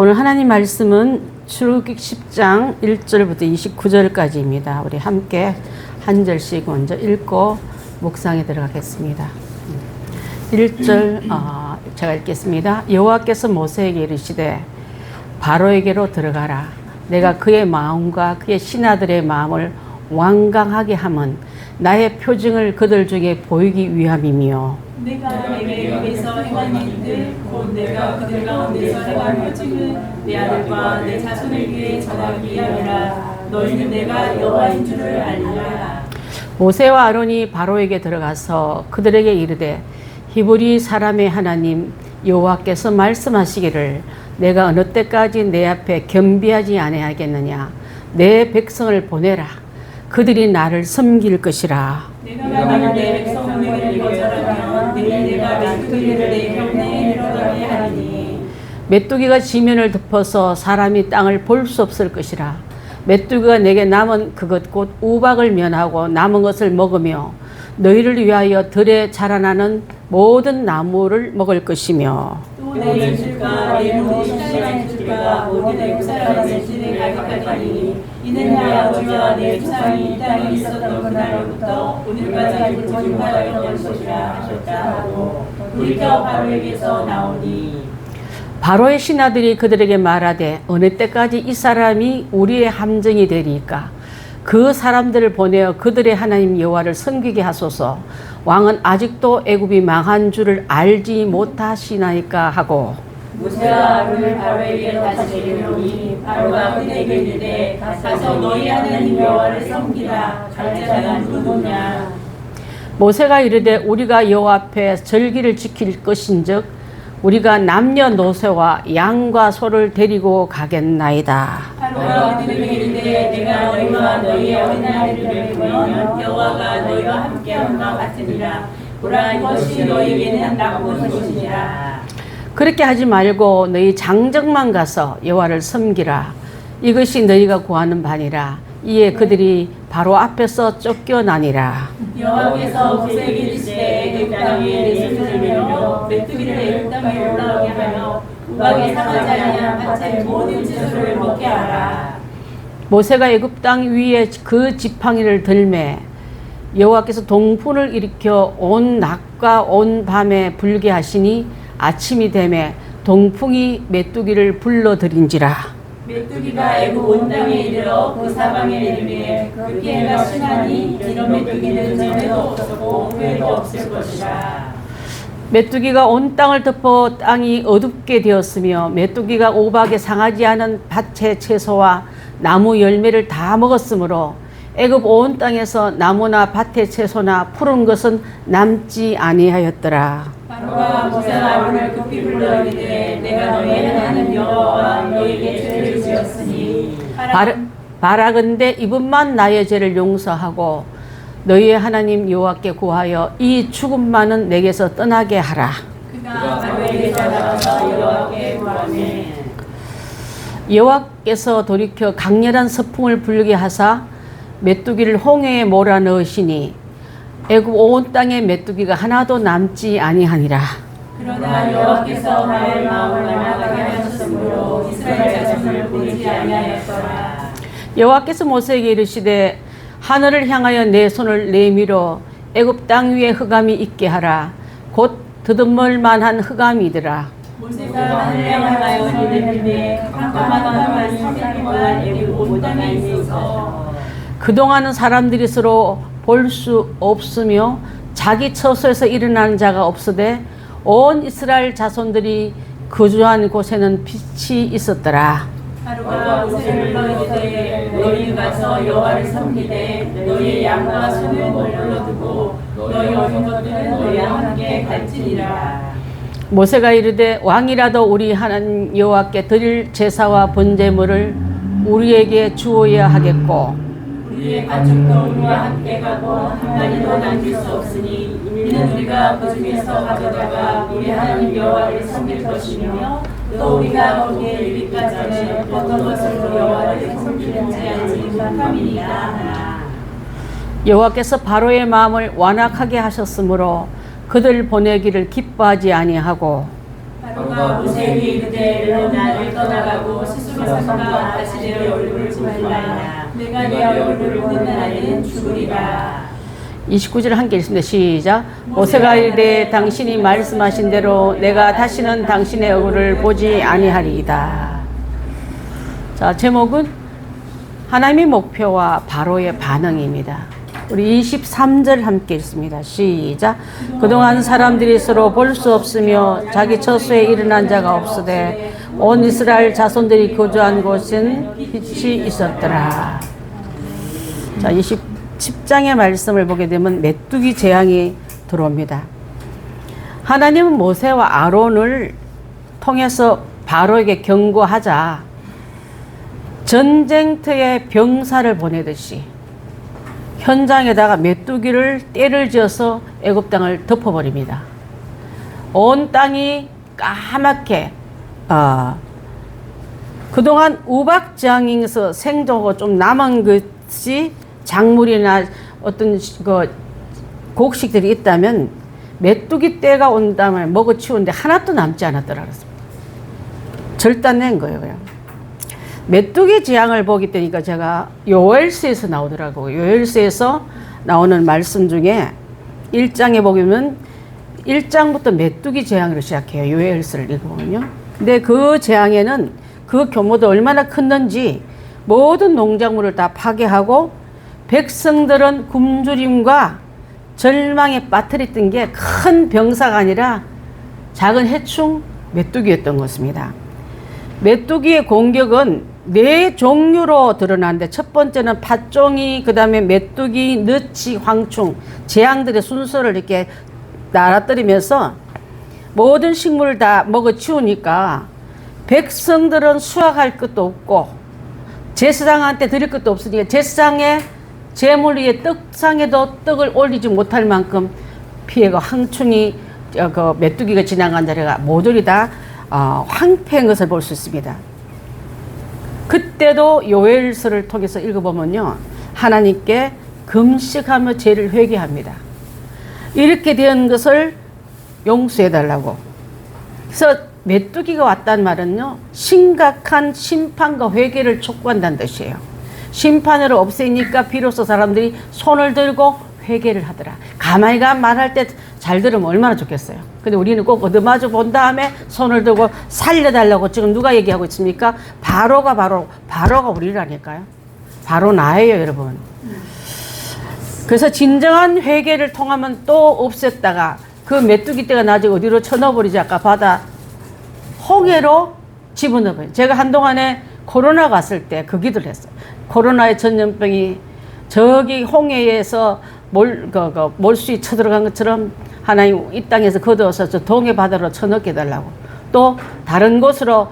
오늘 하나님 말씀은 출애굽기 10장 1절부터 29절까지입니다. 우리 함께 한 절씩 먼저 읽고 묵상에 들어가겠습니다. 1절 제가 읽겠습니다. 여호와께서 모세에게 이르시되 바로에게로 들어가라. 내가 그의 마음과 그의 신하들의 마음을 완강하게 함은 나의 표징을 그들 중에 보이기 위함이며 내가 내게 입에서 행한 일들 곧 내가 그들 가운데서 행한 표징은 내 아들과 내 자손을 위해 전하기 위함이라. 너희는 내가 여호와인 줄을 알리라. 모세와 아론이 바로에게 들어가서 그들에게 이르되 히브리 사람의 하나님 여호와께서 말씀하시기를 내가 어느 때까지 내 앞에 겸비하지 아니하겠느냐. 내 백성을 보내라. 그들이 나를 섬길 것이라. 내가 만일 내 백성을 내게 거절하면 내가 메뚜기를 내 곁에 들어가게 하리니 메뚜기가 지면을 덮어서 사람이 땅을 볼 수 없을 것이라. 메뚜기가 내게 남은 그것 곧 우박을 면하고 남은 것을 먹으며 너희를 위하여 들에 자라나는 모든 나무를 먹을 것이며 또 내 줄까 내 모든 식량을 줄까 모든 애국 사람의 집에 가득하리니 이는 내 아버지와 내 조상이 이 땅에 있었던 그날로부터 오늘까지 고통하였던 것이라 하셨다 하고 돌이켜 바로에게서 나오니 바로의 신하들이 그들에게 말하되 어느 때까지 이 사람이 우리의 함정이 되리까. 그 사람들을 보내어 그들의 하나님 여호와를 섬기게 하소서. 왕은 아직도 애굽이 망한 줄을 알지 못하시나이까 하고 모세와 아론을 바로에게 다시 데려오니 바로가 그들에게 이르되 가서 너희 하나님 여호와를 섬기라. 갈 자는 누구냐. 모세가 이르되 우리가 여호와 앞에 절기를 지킬 것인즉 우리가 남녀노소와 양과 소를 데리고 가겠나이다. 바로가 그들에게 이르되 내가 너희와 너희의 어린아이를 보면 여호와가 너희와 함께함과 같으니라. 보라 이것이 너희에게는 나쁜 것이니라. 그렇게 하지 말고 너희 장정만 가서 여호와를 섬기라. 이것이 너희가 구하는 바니라. 이에 그들이 바로 앞에서 쫓겨나니라. 여호와께서 모세에게 이르시되 애굽 땅에 내 손을 내밀며 메뚜기를 애굽 땅에 올라오게 하며 우박에 상하지 아니한 밭의 모든 채소를 먹게 하라. 모세가 애굽 땅 위에 그 지팡이를 들매 여호와께서 동풍을 일으켜 온 낮과 온 밤에 불게 하시니 아침이 되매 동풍이 메뚜기를 불러들인지라. 메뚜기가 애굽 온 땅에 이르러 그 사방에 내리매 그 피해가 심하니 이런 메뚜기는 전에도 없었고 후에도 없을 것이라. 메뚜기가 온 땅을 덮어 땅이 어둡게 되었으며 메뚜기가 우박에 상하지 않은 밭의 채소와 나무 열매를 다 먹었으므로 애굽 온 땅에서 나무나 밭의 채소나 푸른 것은 남지 아니하였더라. 바로가 모세와 아론을 급히 불러 이르되 내가 너희의 하나님 여호와와 너희에게 죄를 지었으니 바라건대 이분만 나의 죄를 용서하고 너희의 하나님 여호와께 구하여 이 죽음만은 내게서 떠나게 하라. 그가 바로에게 찾아가서 여호와께 구하매 여호와께서 돌이켜 강렬한 서풍을 불게 하사 메뚜기를 홍해에 몰아넣으시니 애굽 온 땅에 메뚜기가 하나도 남지 아니하니라. 그러나 여호와께서 바로의 마음을 완악하게 하셨으므로 이스라엘 자손을 보내지 아니하였더라. 여호와께서 모세에게 이르시되 하늘을 향하여 내 손을 내밀어 애굽 땅 위에 흑암이 있게 하라. 곧 더듬을 만한 흑암이더라. 모세가 하늘을 향하여 손을 내밀매 깜깜한 밤이 3일 동안 애굽 온 땅에 있어서 그동안은 사람들이 서로 볼 수 없으며 자기 처소에서 일어나는 자가 없으되 온 이스라엘 자손들이 거주한 곳에는 빛이 있었더라. 바로가 모세를 불러 이르되 너희는 가서 여호와를 섬기되 너희의 양과 소는 멀리 두고 너희 어린 것들은 너희와 함께 갈지니라. 모세가 이르되 왕이라도 우리 하나님 여호와께 드릴 제사와 번제물을 우리에게 주어야 하겠고 우리의 가축도 우리와 함께 가고 한 마리도 남길 수 없으니 이는 우리가 그 중에서 가져다가 우리 하나님 여호와를 섬길 것이며 또 우리가 거기에 이르기까지는 어떤 것으로 여호와를 섬기는지 알지 못함이니라 하라. 여호와께서 바로의 마음을 완악하게 하셨으므로 그들 보내기를 기뻐하지 아니하고 아론과 모세에게 이르되 너는 나를 떠나가고 스스로 삼가 다시 내 얼굴을 보지 말라. 내가 네 얼굴을 보는 날에는 죽으리라. 29절 함께 읽습니다. 시작. 모세가 이르되 당신이 말씀하신 대로 내가 다시는 당신의 얼굴을 보지 아니하리이다. 자, 제목은 하나님의 목표와 바로의 반응입니다. 우리 23절 함께 읽습니다. 시작. 그동안 사람들이 서로 볼 수 없으며 자기 처소에 일어난 자가 없으되 온 이스라엘 자손들이 거주한 곳은 빛이 있었더라. 자, 10장의 말씀을 보게 되면 메뚜기 재앙이 들어옵니다. 하나님은 모세와 아론을 통해서 바로에게 경고하자 전쟁터에 병사를 보내듯이 현장에다가 메뚜기를 떼를 지어서 애굽 땅을 덮어버립니다. 온 땅이 까맣게 그동안 우박지항에서 생존하고 좀 남은 것이 작물이나 어떤 그 곡식들이 있다면 메뚜기 때가 온다면 먹어치우는데 하나도 남지 않았더라 그랬습니다. 절단낸 거예요. 그냥. 메뚜기 재앙을 보기 때니까 제가 요엘서에서 나오더라고요. 요엘서에서 나오는 말씀 중에 1장에 보면 1장부터 메뚜기 재앙으로 시작해요. 요엘서를 읽어보면요. 근데 그 재앙에는 그 규모도 얼마나 컸는지 모든 농작물을 다 파괴하고 백성들은 굶주림과 절망에 빠뜨렸던 게 큰 병사가 아니라 작은 해충 메뚜기였던 것입니다. 메뚜기의 공격은 네 종류로 드러나는데 첫 번째는 팥종이, 그 다음에 메뚜기, 너치, 황충, 재앙들의 순서를 이렇게 날아뜨리면서 모든 식물을 다 먹어치우니까 백성들은 수확할 것도 없고 제사장한테 드릴 것도 없으니까 제사장의 제물 위에 떡상에도 떡을 올리지 못할 만큼 피해가 황충이 그 메뚜기가 지나간 자리가 모조리 다 황폐한 것을 볼 수 있습니다. 그때도 요엘서를 통해서 읽어보면요, 하나님께 금식하며 죄를 회개합니다. 이렇게 된 것을 용서해달라고. 그래서 메뚜기가 왔다는 말은요, 심각한 심판과 회개를 촉구한다는 뜻이에요. 심판을 없애니까 비로소 사람들이 손을 들고 회개를 하더라. 가만히 말할 때 잘 들으면 얼마나 좋겠어요. 근데 우리는 꼭 얻어마주 본 다음에 손을 들고 살려달라고 지금 누가 얘기하고 있습니까? 바로가 우리라니까요. 바로 나예요, 여러분. 그래서 진정한 회개를 통하면 또 없앴다가 그 메뚜기 떼가 나중에 어디로 쳐넣어버리지? 아까 바다 홍해로 집어넣어버려요. 제가 한동안에 코로나 갔을 때 그 기도를 했어요. 코로나의 전염병이 저기 홍해에서 몰수에 쳐들어간 것처럼 하나님 이 땅에서 거두어서 저 동해 바다로 쳐넣게 해달라고, 또 다른 곳으로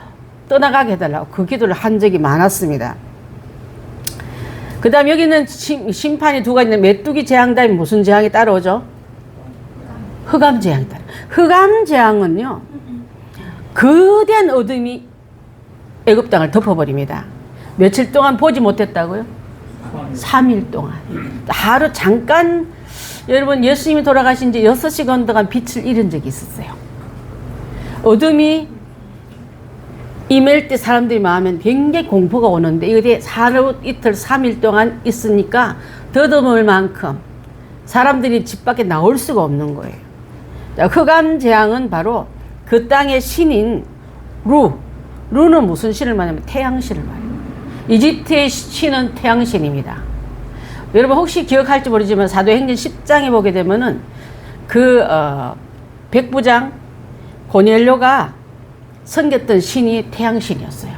떠나가게 해달라고 그 기도를 한 적이 많았습니다. 그 다음 여기는 심판이 두 가지 있는데 메뚜기 재앙 다음에 무슨 재앙이 따라오죠? 흑암 재앙이 따라. 흑암 재앙은요, 거대한 어둠이 애굽 땅을 덮어버립니다. 며칠 동안 보지 못했다고요? 3일 동안. 하루 잠깐, 여러분 예수님이 돌아가신 지 6시간 동안 빛을 잃은 적이 있었어요. 어둠이 임할 때 사람들이 마음엔 굉장히 공포가 오는데 이게 하루 이틀 3일 동안 있으니까 더듬을 만큼 사람들이 집 밖에 나올 수가 없는 거예요. 흑암 재앙은 바로 그 땅의 신인 루는 무슨 신을 말하냐면 태양신을 말해요. 이집트의 신은 태양신입니다. 여러분 혹시 기억할지 모르지만 사도행전 10장에 보게 되면은 백부장 고넬료가 섬겼던 신이 태양신이었어요.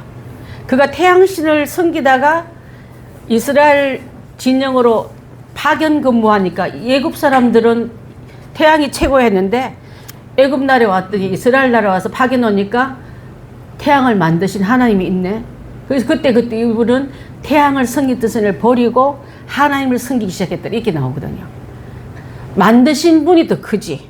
그가 태양신을 섬기다가 이스라엘 진영으로 파견 근무하니까 애굽 사람들은 태양이 최고였는데 애굽 나라에 왔더니 이스라엘 나라에 와서 파견 오니까 태양을 만드신 하나님이 있네. 그래서 그때 이분은 태양을 섬기던 신을 버리고 하나님을 섬기기 시작했더니 이렇게 나오거든요. 만드신 분이 더 크지.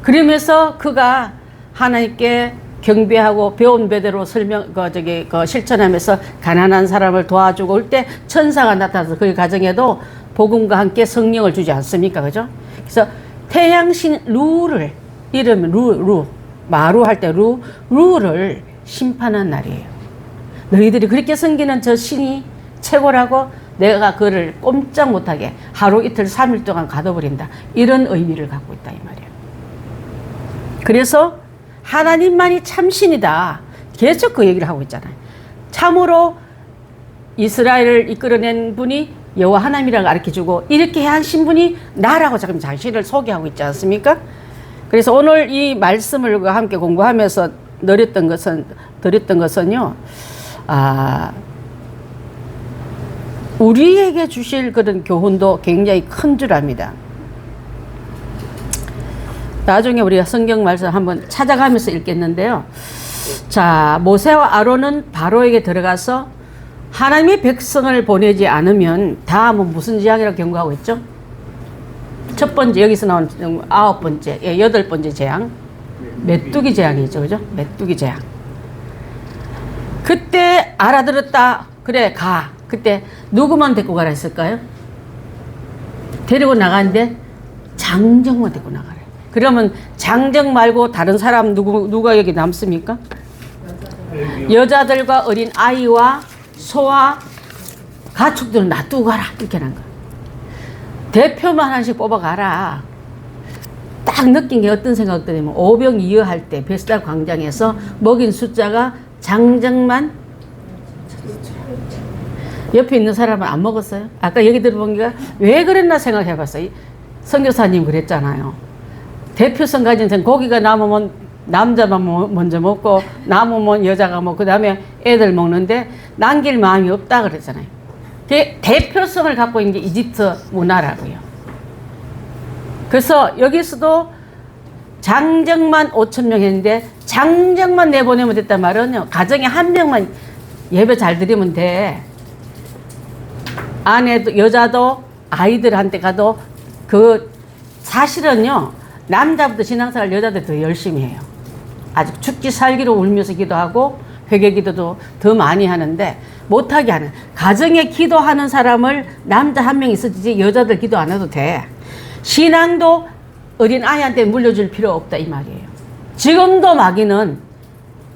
그러면서 그가 하나님께 경배하고 배운 배대로 실천하면서 가난한 사람을 도와주고 올 때 천사가 나타나서 그 가정에도 복음과 함께 성령을 주지 않습니까? 그죠? 그래서 태양신 루를 이름 마루할 때 루를 심판한 날이에요. 너희들이 그렇게 섬기는 저 신이 최고라고 내가 그를 꼼짝 못하게 하루 이틀 3일 동안 가둬버린다. 이런 의미를 갖고 있다 이 말이에요. 그래서 하나님만이 참신이다. 계속 그 얘기를 하고 있잖아요. 참으로 이스라엘을 이끌어낸 분이 여호와 하나님이라고 가르쳐주고 이렇게 하신 분이 나라고 지금 자신을 소개하고 있지 않습니까? 그래서 오늘 이 말씀을 함께 공부하면서 드렸던 것은요, 우리에게 주실 그런 교훈도 굉장히 큰 줄 압니다. 나중에 우리가 성경 말씀 한번 찾아가면서 읽겠는데요. 자, 모세와 아론은 바로에게 들어가서 하나님의 백성을 보내지 않으면 다음은 무슨 재앙이라고 경고하고 있죠? 첫 번째, 여기서 나온 9번째, 8번째 재앙. 메뚜기 재앙이죠. 그죠? 메뚜기 재앙. 그때 알아들었다. 그래, 가. 그때 누구만 데리고 가라 했을까요? 데리고 나가는데 장정만 데리고 나가래. 그러면 장정 말고 다른 사람 누가 여기 남습니까? 여자들과 어린 아이와 소와 가축들은 놔두고 가라. 이렇게 한 거야. 대표만 하나씩 뽑아가라. 딱 느낀 게 어떤 생각들이면 오병이어 할 때 베스다 광장에서 먹인 숫자가 장정만 옆에 있는 사람은 안 먹었어요. 아까 얘기 들어보니까 왜 그랬나 생각해봤어요. 선교사님 그랬잖아요. 대표성 가진 고기가 남으면 남자만 먼저 먹고 남으면 여자가 먹고 그 다음에 애들 먹는데 남길 마음이 없다 그랬잖아요. 대표성을 갖고 있는 게 이집트 문화라고요. 그래서 여기서도 장정만 5,000명 했는데 장정만 내보내면 됐단 말은요. 가정에 한 명만 예배 잘 드리면 돼. 아내도 여자도 아이들한테 가도 그 사실은요. 남자부터 신앙생활 여자들 더 열심히 해요. 아주 죽기 살기로 울면서 기도하고 회개 기도도 더 많이 하는데 못하게 하는 가정에 기도하는 사람을 남자 한 명 있어지지 여자들 기도 안 해도 돼. 신앙도 어린 아이한테 물려줄 필요 없다 이 말이에요. 지금도 마귀는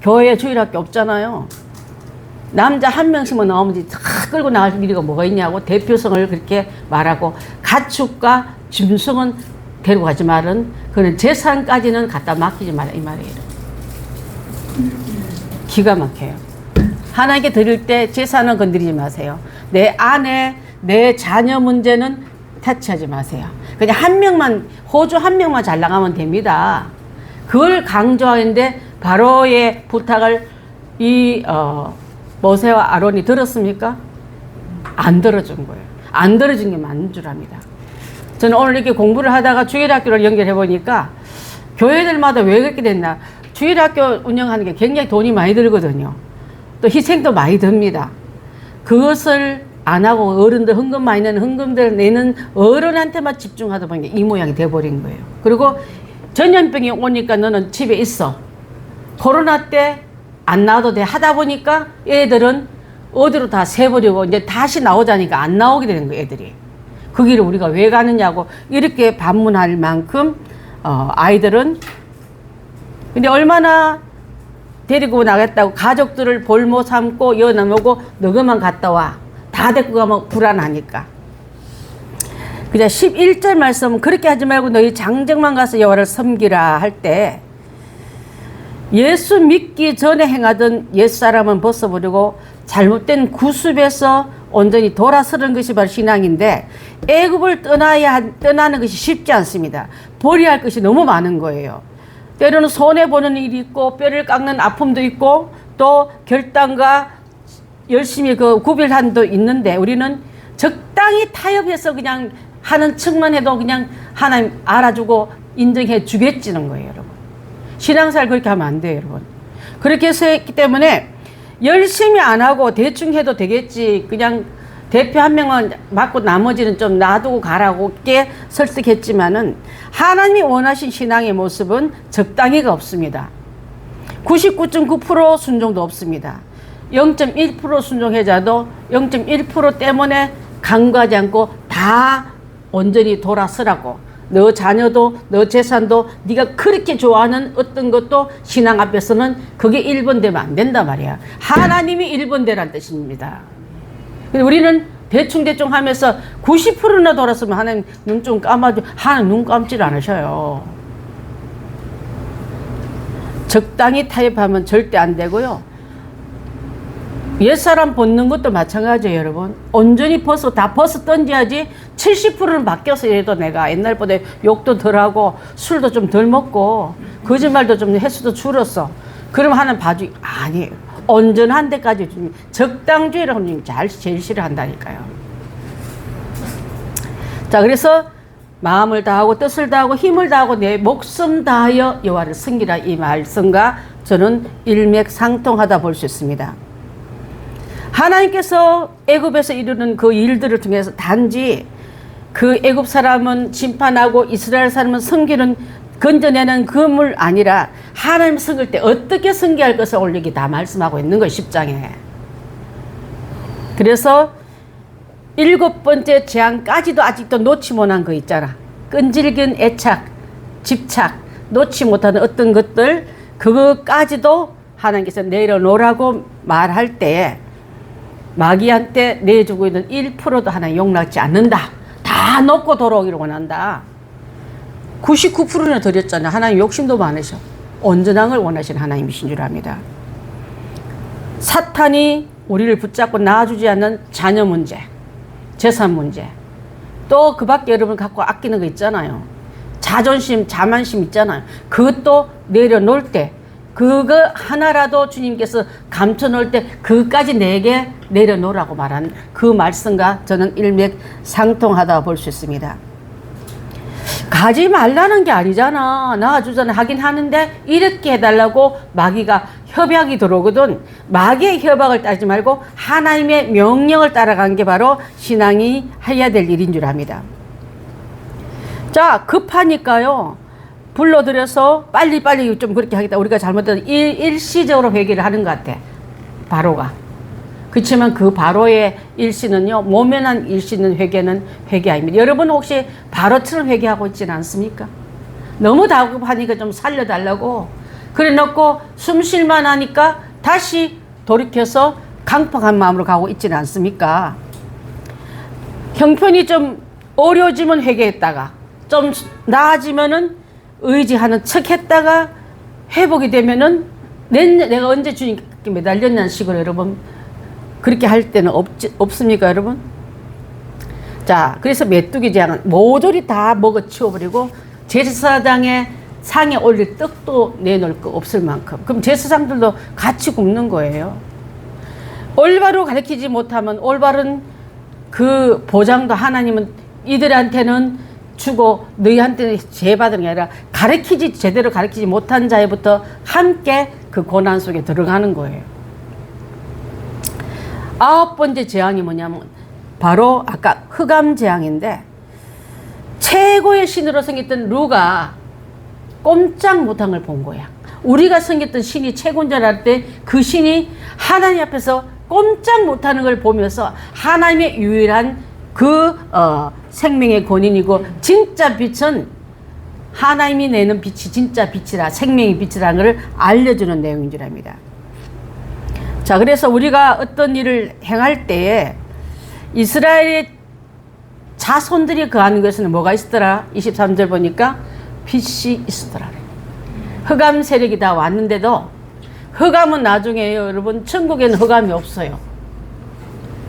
교회 주일학교 없잖아요. 남자 한 명씩만 나오면 다 끌고 나갈 일이 뭐가 있냐고 대표성을 그렇게 말하고 가축과 짐승은 데리고 가지 말은 그는 재산까지는 갖다 맡기지 마라 이 말이에요. 기가 막혀요. 하나님께 드릴 때 재산은 건드리지 마세요. 내 아내, 내 자녀 문제는 터치하지 마세요. 그냥 한 명만 호주 한 명만 잘 나가면 됩니다. 그걸 강조하는데 바로의 부탁을 이 모세와 아론이 들었습니까? 안 들어준 거예요. 안 들어준 게 맞는 줄 압니다. 저는 오늘 이렇게 공부를 하다가 주일학교를 연결해 보니까 교회들마다 왜 그렇게 됐나. 주일학교 운영하는 게 굉장히 돈이 많이 들거든요. 또 희생도 많이 듭니다. 그것을 안 하고 어른들 헌금 많이 내는 헌금들 내는 어른한테만 집중하다 보니까 이 모양이 돼버린 거예요. 그리고 전염병이 오니까 너는 집에 있어. 코로나 때 안 나와도 돼 하다 보니까 애들은 어디로 다 새버리고 이제 다시 나오자니까 안 나오게 되는 거예요, 애들이. 그 길을 우리가 왜 가느냐고 이렇게 반문할 만큼 아이들은 근데 얼마나 데리고 나갔다고 가족들을 볼모 삼고 여나보고 너그만 갔다 와. 다 데리고 가면 불안하니까. 그냥 11절 말씀은 그렇게 하지 말고 너희 장정만 가서 여호와를 섬기라 할 때 예수 믿기 전에 행하던 옛사람은 벗어버리고 잘못된 구습에서 온전히 돌아서는 것이 바로 신앙인데 애굽을 떠나는 것이 쉽지 않습니다. 버려야 할 것이 너무 많은 거예요. 때로는 손해보는 일이 있고 뼈를 깎는 아픔도 있고 또 결단과 열심히 그 구별한도 있는데 우리는 적당히 타협해서 그냥 하는 척만 해도 그냥 하나님 알아주고 인정해 주겠지는 거예요, 여러분. 신앙생활 그렇게 하면 안 돼요, 여러분. 그렇게 해서 했기 때문에 열심히 안 하고 대충 해도 되겠지. 그냥 대표 한 명은 맡고 나머지는 좀 놔두고 가라고 꽤 설득했지만은 하나님이 원하신 신앙의 모습은 적당히가 없습니다. 99.9% 순종도 없습니다. 0.1% 순종해자도 0.1% 때문에 간과하지 않고 다 온전히 돌아서라고 너 자녀도 너 재산도 네가 그렇게 좋아하는 어떤 것도 신앙 앞에서는 그게 1번 되면 안 된단 말이야. 하나님이 1번 되란 뜻입니다. 우리는 대충 하면서 90%나 돌았으면 하나님 눈 좀 감아줘. 하나님 눈 감질 않으셔요. 적당히 타협하면 절대 안 되고요. 옛사람 벗는 것도 마찬가지예요, 여러분. 온전히 다 벗어 던져야지 70%는 바뀌어서 이래도 내가 옛날보다 욕도 덜하고 술도 좀 덜 먹고 거짓말도 좀 횟수도 줄었어. 그럼 하나님 봐주, 아니에요. 온전한 데까지 좀 적당주의라고 제일 싫어한다니까요. 자, 그래서 마음을 다하고 뜻을 다하고 힘을 다하고 내 목숨 다하여 여호와를 섬기라, 이 말씀과 저는 일맥상통하다 볼 수 있습니다. 하나님께서 애굽에서 이루는 그 일들을 통해서 단지 그 애굽 사람은 심판하고 이스라엘 사람은 섬기는 건져내는 그물 아니라 하나님 섬길 때 어떻게 섬겨야 할 것을 오늘 여기 다 말씀하고 있는 거예요, 10장에. 그래서 7번째 재앙까지도 아직도 놓지 못한 거 있잖아. 끈질긴 애착, 집착, 놓지 못하는 어떤 것들, 그것까지도 하나님께서 내려놓으라고 말할 때 마귀한테 내주고 있는 1%도 하나님 용납지 않는다. 다 놓고 돌아오기를 원한다. 99%는 드렸잖아요. 하나님 욕심도 많으셔. 온전한 걸 원하시는 하나님이신 줄 압니다. 사탄이 우리를 붙잡고 놔주지 않는 자녀 문제, 재산 문제, 또 그 밖에 여러분 갖고 아끼는 거 있잖아요. 자존심, 자만심 있잖아요. 그것도 내려놓을 때, 그거 하나라도 주님께서 감춰놓을 때 그것까지 내게 내려놓으라고 말한 그 말씀과 저는 일맥상통하다 볼 수 있습니다. 가지 말라는 게 아니잖아. 나와주잖아 하긴 하는데 이렇게 해달라고 마귀가 협약이 들어오거든. 마귀의 협약을 따르지 말고 하나님의 명령을 따라간 게 바로 신앙이 해야 될 일인 줄 압니다. 자, 급하니까요. 불러들여서 빨리빨리 좀 그렇게 하겠다. 우리가 잘못해서 일시적으로 회개를 하는 것 같아. 바로가. 그렇지만 그 바로의 일시는요, 모면한 일시는 회개는 회개 아닙니다. 여러분 혹시 바로처럼 회개하고 있지는 않습니까? 너무 다급하니까 좀 살려달라고 그래 놓고 숨 쉴만 하니까 다시 돌이켜서 강팍한 마음으로 가고 있지는 않습니까? 형편이 좀 어려워지면 회개했다가 좀 나아지면은 의지하는 척 했다가 회복이 되면은 내가 언제 주님께 매달렸냐는 식으로 여러분 그렇게 할 때는 없습니까, 여러분? 자, 그래서 메뚜기 재앙은 모조리 다 먹어 치워버리고 제사장의 상에 올릴 떡도 내놓을 거 없을 만큼. 그럼 제사장들도 같이 굶는 거예요. 올바로 가르치지 못하면 올바른 그 보장도 하나님은 이들한테는 주고 너희한테는 죄받은 게 아니라 제대로 가르치지 못한 자에부터 함께 그 고난 속에 들어가는 거예요. 9번째 재앙이 뭐냐면 바로 아까 흑암 재앙인데 최고의 신으로 생겼던 루가 꼼짝 못한 걸 본 거야. 우리가 생겼던 신이 최고인 줄 알 때 그 신이 하나님 앞에서 꼼짝 못하는 걸 보면서 하나님의 유일한 생명의 권인이고 진짜 빛은 하나님이 내는 빛이 진짜 빛이라 생명의 빛이라는 걸 알려주는 내용인 줄 압니다. 자, 그래서 우리가 어떤 일을 행할 때에 이스라엘의 자손들이 거하는 것은 뭐가 있었더라? 23절 보니까 빛이 있었더라. 흑암 세력이 다 왔는데도 흑암은 나중에 여러분 천국에는 흑암이 없어요.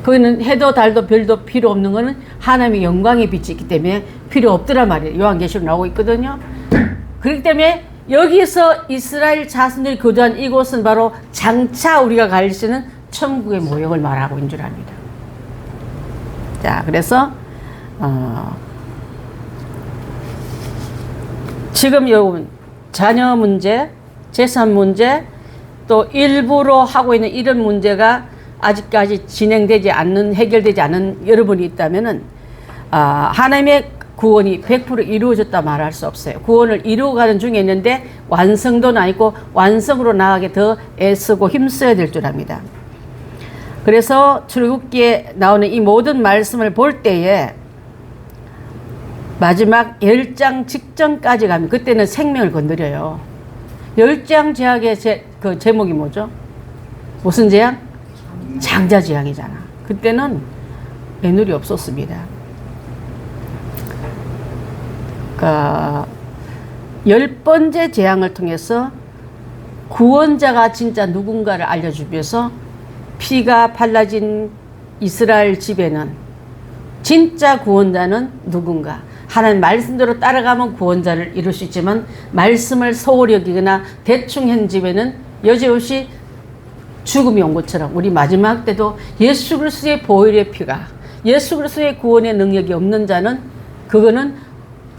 거기는 해도 달도 별도 필요 없는 거는 하나님의 영광의 빛이 있기 때문에 필요 없더란 말이에요. 요한계시록 나오고 있거든요. 그렇기 때문에 여기서 이스라엘 자손들이 거주한 이곳은 바로 장차 우리가 갈 수 있는 천국의 모형을 말하고 있는 줄 압니다. 자, 그래서 지금 여러분 자녀 문제, 재산 문제, 또 일부러 하고 있는 이런 문제가 아직까지 진행되지 않는, 해결되지 않은 여러분이 있다면은 하나님의 구원이 100% 이루어졌다 말할 수 없어요. 구원을 이루어가는 중에 있는데 완성도는 아니고 완성으로 나가게 더 애쓰고 힘써야 될 줄 압니다. 그래서 출애굽기에 나오는 이 모든 말씀을 볼 때에 마지막 열장 직전까지 가면 그때는 생명을 건드려요. 열장 제약의 그 제목이 뭐죠? 무슨 재앙? 장자재앙이잖아. 그때는 애누리 없었습니다. 그러니까 10번째 재앙을 통해서 구원자가 진짜 누군가를 알려주면서 피가 발라진 이스라엘 집에는 진짜 구원자는 누군가. 하나님 말씀대로 따라가면 구원자를 이룰 수 있지만 말씀을 소홀히 여기거나 대충 한 집에는 여지없이 죽음이 온 것처럼 우리 마지막 때도 예수 그리스도의 보혈의 피가, 예수 그리스도의 구원의 능력이 없는 자는 그거는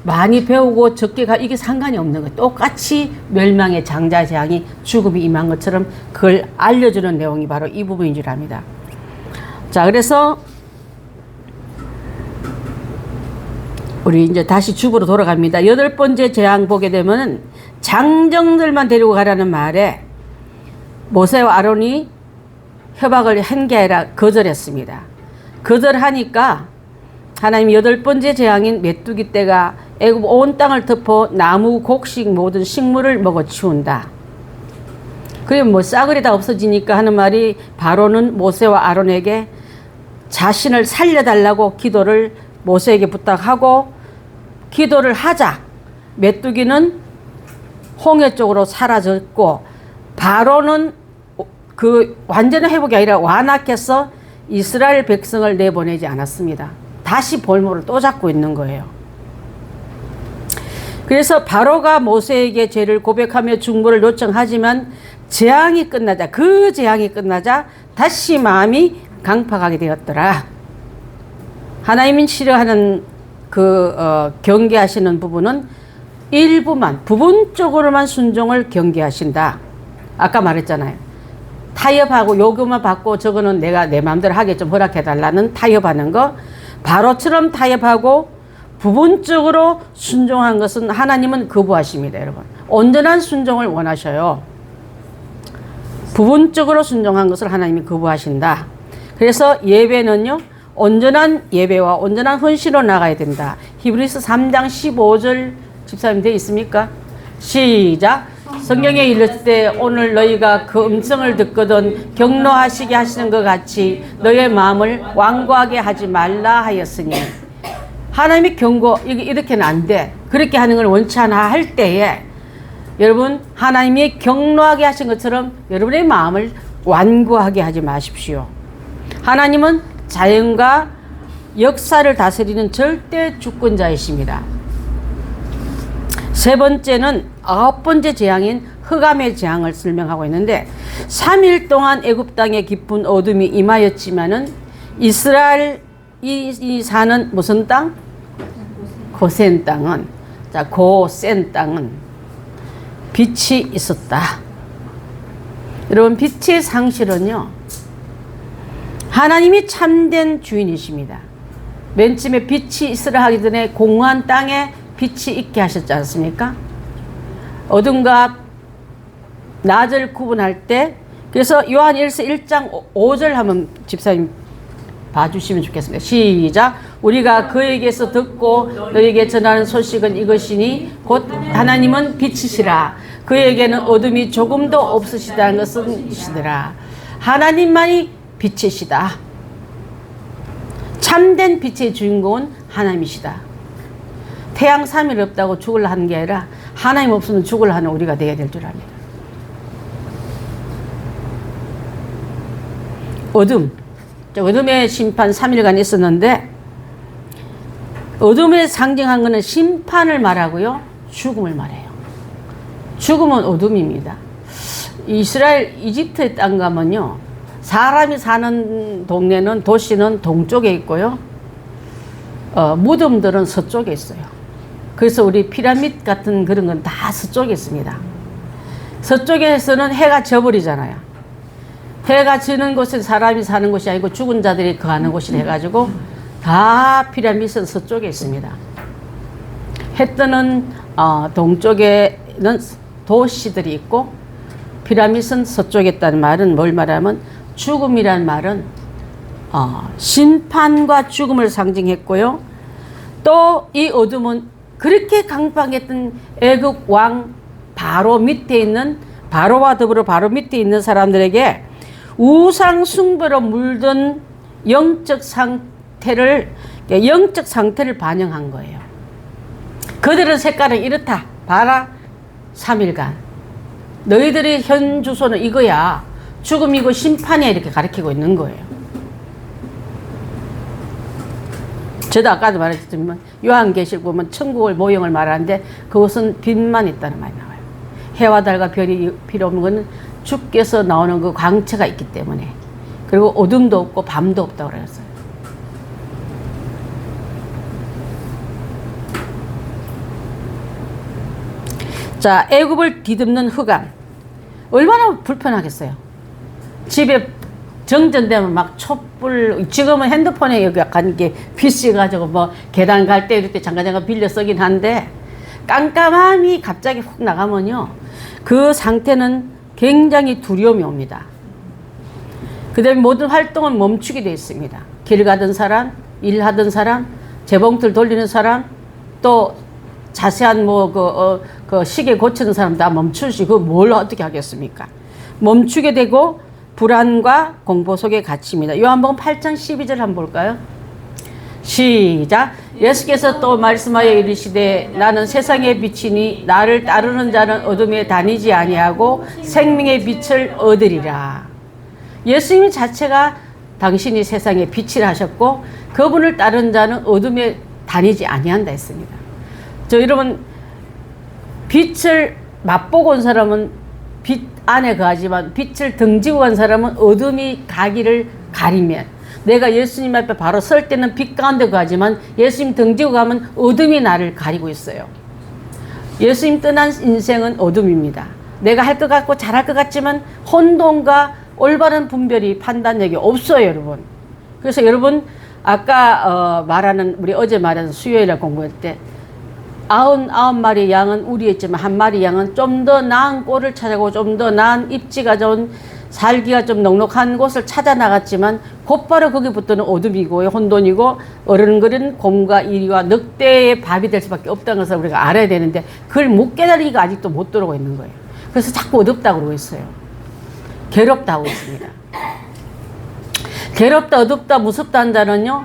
많이 배우고 적게 가 이게 상관이 없는 거예요. 똑같이 멸망의 장자재앙이 죽음이 임한 것처럼 그걸 알려주는 내용이 바로 이 부분인 줄 압니다. 자, 그래서 우리 이제 다시 주부로 돌아갑니다. 8번째 재앙 보게 되면 장정들만 데리고 가라는 말에 모세와 아론이 협약을 한 게 아니라 거절했습니다. 거절하니까 하나님 8번째 재앙인 메뚜기 떼가 애굽 온 땅을 덮어 나무, 곡식 모든 식물을 먹어 치운다. 그리고 뭐 싸그리 다 없어지니까 하는 말이 바로는 모세와 아론에게 자신을 살려달라고 기도를 모세에게 부탁하고 기도를 하자 메뚜기는 홍해 쪽으로 사라졌고 바로는 그 완전한 회복이 아니라 완악해서 이스라엘 백성을 내보내지 않았습니다. 다시 볼모를 또 잡고 있는 거예요. 그래서 바로가 모세에게 죄를 고백하며 중보를 요청하지만 재앙이 끝나자 다시 마음이 강팍하게 되었더라. 하나님이 싫어하는 경계하시는 부분은 일부만, 부분적으로만 순종을 경계하신다. 아까 말했잖아요. 타협하고 요구만 받고 저거는 내가 내 마음대로 하게 좀 허락해달라는 타협하는 거. 바로처럼 타협하고 부분적으로 순종한 것은 하나님은 거부하십니다, 여러분. 온전한 순종을 원하셔요. 부분적으로 순종한 것을 하나님이 거부하신다. 그래서 예배는요, 온전한 예배와 온전한 헌신으로 나가야 된다. 히브리서 3장 15절 집사님 되어 있습니까? 시작. 성경에 이르실 때 오늘 너희가 그 음성을 듣거든 경노하시게 하시는 것 같이 너희의 마음을 완고하게 하지 말라 하였으니 하나님의 경고 이렇게는 안 돼. 그렇게 하는 걸 원치 않아 할 때에 여러분 하나님이 경노하게 하신 것처럼 여러분의 마음을 완고하게 하지 마십시오. 하나님은 자연과 역사를 다스리는 절대 주권자이십니다. 세 번째는 9번째 재앙인 흑암의 재앙을 설명하고 있는데 3일 동안 애굽 땅에 깊은 어둠이 임하였지만은 이스라엘이 사는 무슨 땅? 고센 땅은 고센 땅은 빛이 있었다. 여러분 빛의 상실은요 하나님이 참된 주인이십니다. 맨 처음에 빛이 있으라 하기 전에 공허한 땅에 빛이 있게 하셨지 않습니까? 어둠과 낮을 구분할 때 그래서 요한일서 1장 5절 한번 집사님 봐주시면 좋겠습니다. 시작. 우리가 그에게서 듣고 너에게 전하는 소식은 이것이니 곧 하나님은 빛이시라. 그에게는 어둠이 조금도 없으시다는 것은 이시더라. 하나님만이 빛이시다. 참된 빛의 주인공은 하나님이시다. 태양 3일 없다고 죽으려 하는 게 아니라 하나님 없으면 죽으려 하는 우리가 되어야 될 줄 압니다. 어둠의 심판 3일간 있었는데 어둠에 상징한 것은 심판을 말하고요. 죽음을 말해요. 죽음은 어둠입니다. 이스라엘 이집트의 땅 가면요. 사람이 사는 동네는 도시는 동쪽에 있고요. 무덤들은 서쪽에 있어요. 그래서 우리 피라미드 같은 그런 건 다 서쪽에 있습니다. 서쪽에서는 해가 져버리잖아요. 해가 지는 곳은 사람이 사는 곳이 아니고 죽은 자들이 거하는 곳이 해가지고 다 피라미드는 서쪽에 있습니다. 해 뜨는 동쪽에는 도시들이 있고 피라미드는 서쪽에 있다는 말은 뭘 말하면 죽음이란 말은 심판과 죽음을 상징했고요. 또 이 어둠은 그렇게 강팍했던 애굽 왕 바로 밑에 있는 바로와 더불어 바로 밑에 있는 사람들에게 우상 숭배로 물든 영적 상태를 반영한 거예요. 그들의 색깔은 이렇다. 봐라. 3일간 너희들의 현 주소는 이거야. 죽음이고 심판이야. 이렇게 가르치고 있는 거예요. 저도 아까도 말했지만 요한계시록 보면 천국의 모형을 말하는데 그것은 빛만 있다는 말이 나와요. 해와 달과 별이 필요 없는 것은 주께서 나오는 그 광채가 있기 때문에. 그리고 어둠도 없고 밤도 없다고 그랬어요. 자, 애굽을 뒤덮는 흑암. 얼마나 불편하겠어요. 집에 정전되면 막 촛불, 지금은 핸드폰에 여기 약간 이렇게 비씨가지고 뭐 계단 갈 때 이렇게 잠깐 빌려 쓰긴 한데 깜깜함이 갑자기 훅 나가면요. 그 상태는 굉장히 두려움이 옵니다. 그 다음에 모든 활동은 멈추게 되어 있습니다. 길 가던 사람, 일하던 사람, 재봉틀 돌리는 사람, 또 자세한 그 시계 고치는 사람 다 멈추시고 뭘 어떻게 하겠습니까? 멈추게 되고 불안과 공포 속에 갇힙니다. 요한복음 8장 12절 한번 볼까요? 시작. 예수께서 또 말씀하여 이르시되 나는 세상의 빛이니 나를 따르는 자는 어둠에 다니지 아니하고 생명의 빛을 얻으리라. 예수님 자체가 당신이 세상의 빛이라 하셨고 그분을 따르는 자는 어둠에 다니지 아니한다 했습니다. 저 여러분 빛을 맛보고 온 사람은 빛 안에 거하지만 빛을 등지고 간 사람은 어둠이 가기를 가리면 내가 예수님 앞에 바로 설 때는 빛 가운데 거하지만 예수님 등지고 가면 어둠이 나를 가리고 있어요. 예수님 떠난 인생은 어둠입니다. 내가 할 것 같고 잘할 것 같지만 혼돈과 올바른 분별이 판단력이 없어요, 여러분. 그래서 여러분 아까 말하는 우리 어제 말한 수요일에 공부할 때 99마리 양은 우리였지만 한 마리 양은 좀 더 나은 꼴을 찾아가고 좀 더 나은 입지가 좋은 살기가 좀 넉넉한 곳을 찾아 나갔지만 곧바로 거기부터는 어둠이고 혼돈이고 어른거린 곰과 이리와 늑대의 밥이 될 수밖에 없다는 것을 우리가 알아야 되는데 그걸 못 깨달으니까 아직도 못 들어오고 있는 거예요. 그래서 자꾸 어둡다고 그러고 있어요. 괴롭다고 있습니다. 괴롭다, 어둡다, 무섭다 한 자는요,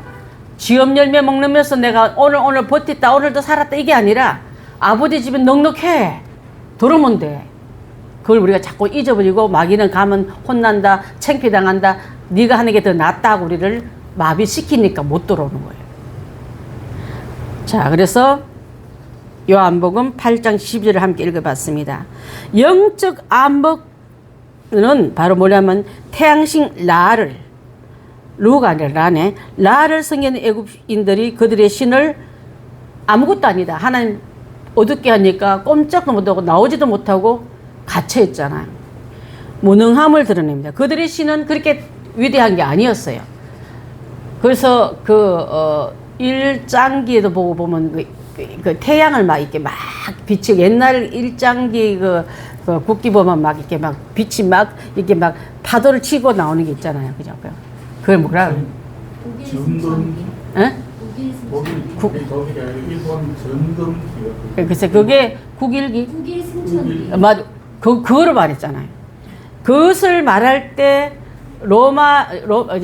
지엄 열매 먹으면서 내가 오늘 버텼다, 오늘도 살았다, 이게 아니라 아버지 집은 넉넉해. 들어오면 돼. 그걸 우리가 자꾸 잊어버리고 마귀는 가면 혼난다, 창피당한다, 네가 하는 게 더 낫다고 우리를 마비시키니까 못 들어오는 거예요. 자, 그래서 요한복음 8장 12절을 함께 읽어봤습니다. 영적 암흑은 바로 뭐냐면 태양신 라를, 루가 아니라 라네, 라를 섬기는 애굽인들이 그들의 신을 아무것도 아니다, 하나님 어둡게 하니까 꼼짝도 못하고 나오지도 못하고 갇혀있잖아요. 무능함을 드러냅니다. 그들의 신은 그렇게 위대한 게 아니었어요. 그래서 일장기에도 보고 보면 그 태양을 막 이렇게 막 빛이, 옛날 일장기 그 국기 보면 막 이렇게 막 빛이 막 이렇게 막 파도를 치고 나오는 게 있잖아요. 그죠? 그걸 뭐라 그래요? 예? 글쎄, 그게 국일기? 맞아. 그거를 말했잖아요. 그것을 말할 때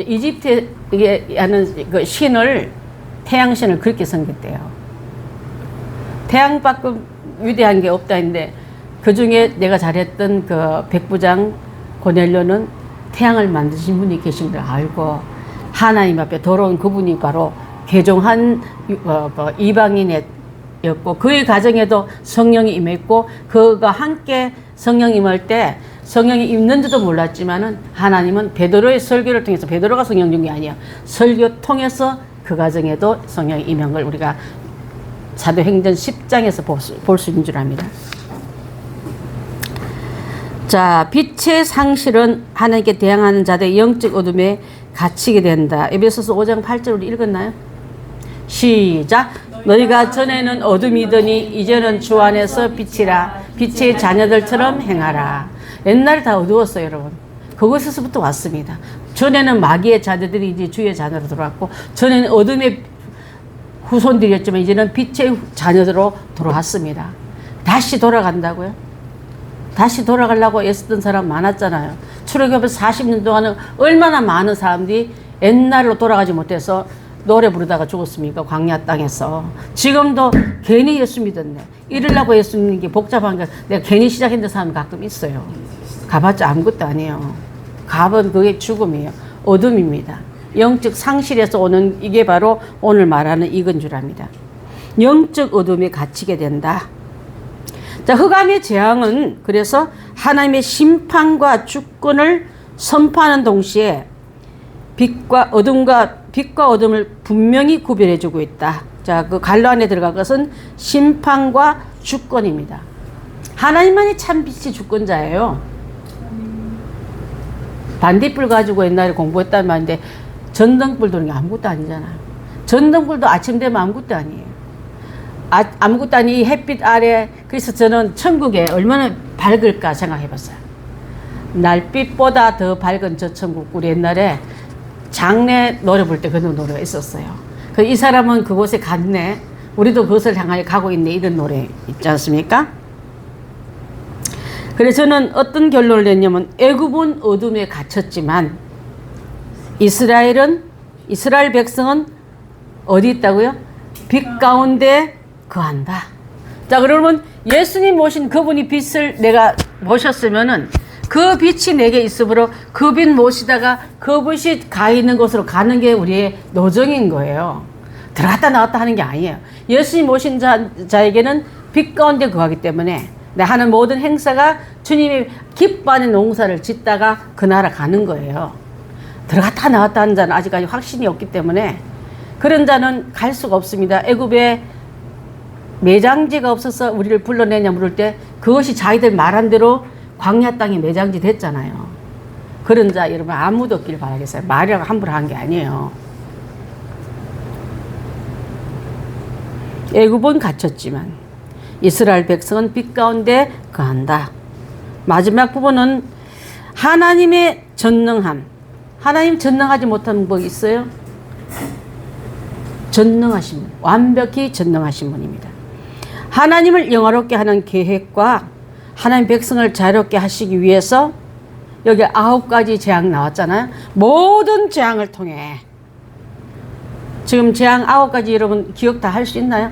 이집트에 하는 그 신을, 태양신을 그렇게 섬겼대요. 태양밖에 위대한 게 없다 했는데 그 중에 내가 잘했던 그 백부장 고넬료는 태양을 만드신 분이 계신 걸 알고 하나님 앞에 돌아온 그분이 바로 개종한 이방인이었고 그의 가정에도 성령이 임했고 그가 함께 성령 임할 때 성령이 임는지도 몰랐지만은 하나님은 베드로의 설교를 통해서, 베드로가 성령 준 게 아니야, 설교 통해서 그 가정에도 성령이 임한 걸 우리가 사도행전 10장에서 볼 수 있는 줄 압니다. 자, 빛의 상실은 하나님께 대항하는 자들의 영적 어둠에 갇히게 된다. 에베소서 5장 8절 우리 읽었나요? 시작. 너희가 전에는 어둠이더니 이제는 주 안에서 빛이라. 빛의 자녀들처럼 행하라. 옛날에 다 어두웠어요, 여러분. 그것에서부터 왔습니다. 전에는 마귀의 자녀들이 이제 주의 자녀로 들어왔고, 전에는 어둠의 후손들이었지만 이제는 빛의 자녀들로 돌아왔습니다. 다시 돌아간다고요? 다시 돌아가려고 애쓰던 사람 많았잖아요. 출애굽을 40년 동안은 얼마나 많은 사람들이 옛날로 돌아가지 못해서 노래 부르다가 죽었습니까? 광야 땅에서. 지금도 괜히 예수 믿었네. 이러려고 예수 믿는 게 복잡한 게 내가 괜히 시작했는 사람 가끔 있어요. 가봤자 아무것도 아니에요. 값은 그게 죽음이에요. 어둠입니다. 영적 상실에서 오는 이게 바로 오늘 말하는 이건 줄 압니다. 영적 어둠에 갇히게 된다. 자, 흑암의 재앙은 그래서 하나님의 심판과 주권을 선포하는 동시에 빛과 어둠을 분명히 구별해주고 있다. 자, 그 갈로 안에 들어갈 것은 심판과 주권입니다. 하나님만이 참 빛이 주권자예요. 반딧불 가지고 옛날에 공부했단 말인데 전등불 도는 게 아무것도 아니잖아요. 전등불도 아침 되면 아무것도 아니에요. 아무것도 아닌 이 햇빛 아래. 그래서 저는 천국에 얼마나 밝을까 생각해봤어요. 날빛보다 더 밝은 저 천국. 우리 옛날에 장례 노래 부를 때 그런 노래가 있었어요. 이 사람은 그곳에 갔네. 우리도 그것을 향하여 가고 있네. 이런 노래 있지 않습니까? 그래서 저는 어떤 결론을 냈냐면 애굽은 어둠에 갇혔지만 이스라엘 백성은 어디 있다고요? 빛 가운데 거한다. 자, 그러면 예수님 모신 그분이 빛을 내가 모셨으면은 그 빛이 내게 있으므로 그 빛 모시다가 그 빛이 가 있는 곳으로 가는 게 우리의 노정인 거예요. 들어갔다 나왔다 하는 게 아니에요. 예수님 모신 자에게는 빛 가운데 거하기 때문에 내 하는 모든 행사가 주님이 기뻐하는 농사를 짓다가 그 나라 가는 거예요. 들어갔다 나왔다 하는 자는 아직까지 확신이 없기 때문에 그런 자는 갈 수가 없습니다. 애굽에 매장지가 없어서 우리를 불러내냐 물을 때 그것이 자기들 말한 대로 광야 땅에 매장지 됐잖아요. 그런 자 여러분 아무도 없길 바라겠어요. 말이라고 함부로 한 게 아니에요. 애굽은 갇혔지만 이스라엘 백성은 빛 가운데 거한다. 마지막 부분은 하나님의 전능함. 하나님 전능하지 못한 뭐 있어요? 전능하신 분, 완벽히 전능하신 분입니다. 하나님을 영화롭게 하는 계획과 하나님 백성을 자유롭게 하시기 위해서 여기 9가지 재앙 나왔잖아요. 모든 재앙을 통해 지금 재앙 9가지 여러분 기억 다 할 수 있나요?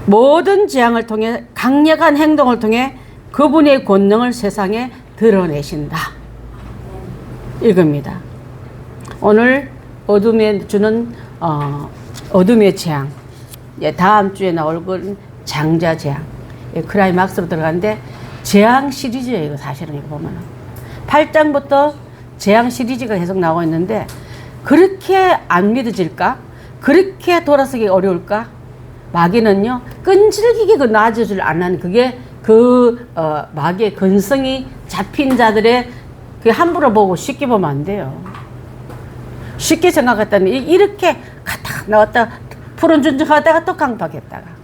모든 재앙을 통해 강력한 행동을 통해 그분의 권능을 세상에 드러내신다. 이겁니다. 오늘 어둠에 주는 어둠의 재앙. 다음 주에 나올 건 장자 재앙. 클라이막스로 들어가는데 재앙 시리즈예요. 이거 사실은 이거 보면은 8장부터 재앙 시리즈가 계속 나오고 있는데 그렇게 안 믿어질까? 그렇게 돌아서기 어려울까? 마귀는요 끈질기게 그 나아지질 않는 그게 마귀의 근성이 잡힌 자들의 그 함부로 보고 쉽게 보면 안 돼요. 쉽게 생각했다니 이렇게 갔다 나왔다 푸른 준정하다가 또 강박했다가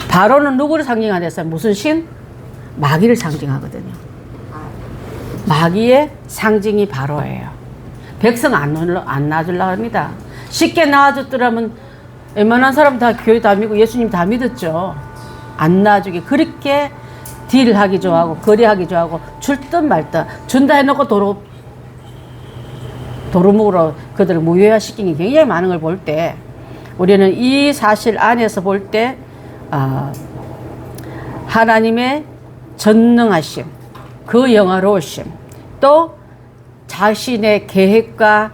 바로는 누구를 상징하겠어요? 무슨 신? 마귀를 상징하거든요. 마귀의 상징이 바로예요. 백성 안 놔주려고 합니다. 쉽게 나와줬더라면 웬만한 사람 다 교회 다 믿고 예수님 다 믿었죠. 안 놔주게 그렇게 딜을 하기 좋아하고 거래하기 좋아하고 줄 듯 말 듯 준다 해놓고 도루묵으로 그들을 무효화시키는 게 굉장히 많은 걸 볼 때 우리는 이 사실 안에서 볼 때 하나님의 전능하심, 그 영화로우심, 또 자신의 계획과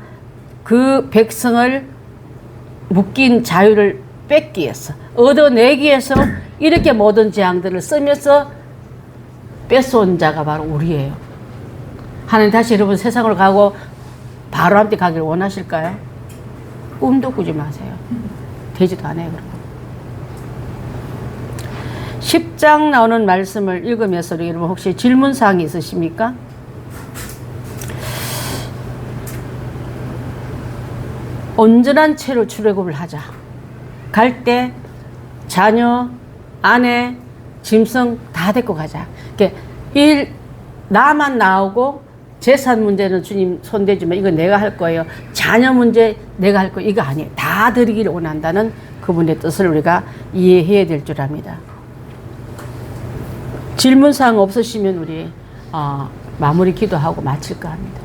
그 백성을 묶인 자유를 뺏기 위해서, 얻어내기 위해서 이렇게 모든 재앙들을 쓰면서 뺏어온 자가 바로 우리예요. 하나님 다시 여러분 세상으로 가고 바로 함께 가기를 원하실까요? 꿈도 꾸지 마세요. 되지도 않아요. 그런 거. 10장 나오는 말씀을 읽으면서 여러분 혹시 질문사항이 있으십니까? 온전한 채로 출애굽을 하자. 갈 때 자녀, 아내, 짐승 다 데리고 가자. 나만 나오고 재산 문제는 주님 손대지만 이거 내가 할 거예요. 자녀 문제 내가 할 거예요. 이거 아니에요. 다 드리기를 원한다는 그분의 뜻을 우리가 이해해야 될 줄 압니다. 질문사항 없으시면 우리 마무리 기도하고 마칠까 합니다.